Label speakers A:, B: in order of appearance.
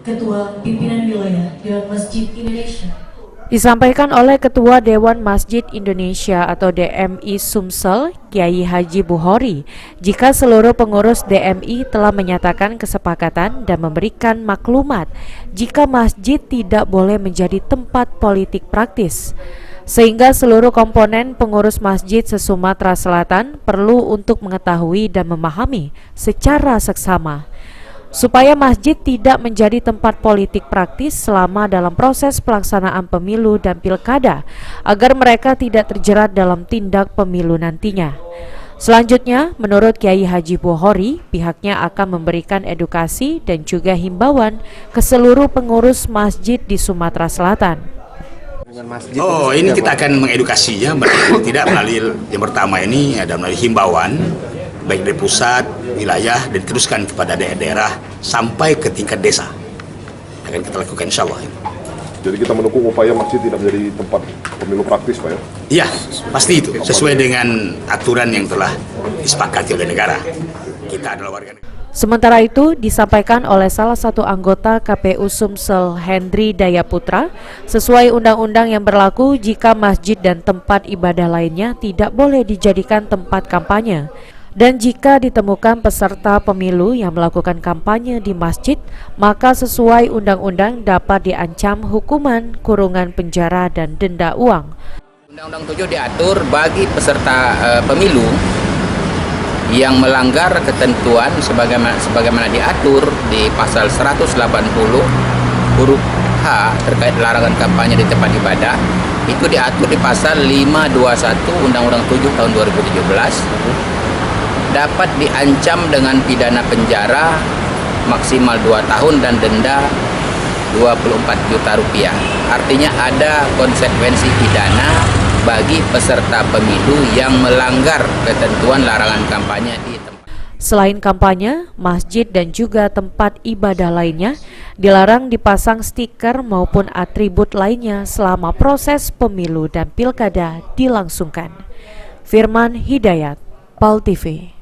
A: Ketua Pimpinan Wilayah Dewan Masjid Indonesia.
B: Disampaikan oleh Ketua Dewan Masjid Indonesia atau DMI Sumsel, Kiai Haji Buhori, jika seluruh pengurus DMI telah menyatakan kesepakatan dan memberikan maklumat jika masjid tidak boleh menjadi tempat politik praktis. Sehingga seluruh komponen pengurus masjid se-Sumatera Selatan perlu untuk mengetahui dan memahami secara seksama supaya masjid tidak menjadi tempat politik praktis selama dalam proses pelaksanaan pemilu dan pilkada, agar mereka tidak terjerat dalam tindak pemilu nantinya. Selanjutnya, menurut Kiai Haji Buhori, pihaknya akan memberikan edukasi dan juga himbauan ke seluruh pengurus masjid di Sumatera Selatan.
C: Ini kita akan mengedukasinya, tidak melalui yang pertama ini ada melalui himbauan baik dari pusat, wilayah, dan diteruskan kepada daerah sampai ke tingkat desa. Akan kita lakukan insya Allah.
D: Jadi kita mendukung upaya masjid tidak menjadi tempat pemilu praktis, Pak ya?
C: Iya, pasti itu sesuai dengan aturan yang telah disepakati oleh negara. Kita adalah warga negara.
B: Sementara itu disampaikan oleh salah satu anggota KPU Sumsel, Hendri Dayaputra, sesuai undang-undang yang berlaku jika masjid dan tempat ibadah lainnya tidak boleh dijadikan tempat kampanye. Dan jika ditemukan peserta pemilu yang melakukan kampanye di masjid, maka sesuai undang-undang dapat diancam hukuman kurungan penjara dan denda uang.
E: Undang-Undang 7 diatur bagi peserta pemilu yang melanggar ketentuan sebagaimana diatur di pasal 180 huruf H terkait larangan kampanye di tempat ibadah, itu diatur di pasal 521 Undang-Undang 7 tahun 2017, dapat diancam dengan pidana penjara maksimal 2 tahun dan denda 24 juta rupiah. Artinya ada konsekuensi pidana bagi peserta pemilu yang melanggar ketentuan larangan kampanye di tempat.
B: Selain kampanye, masjid dan juga tempat ibadah lainnya dilarang dipasang stiker maupun atribut lainnya selama proses pemilu dan pilkada dilangsungkan. Firman Hidayat, PAL TV.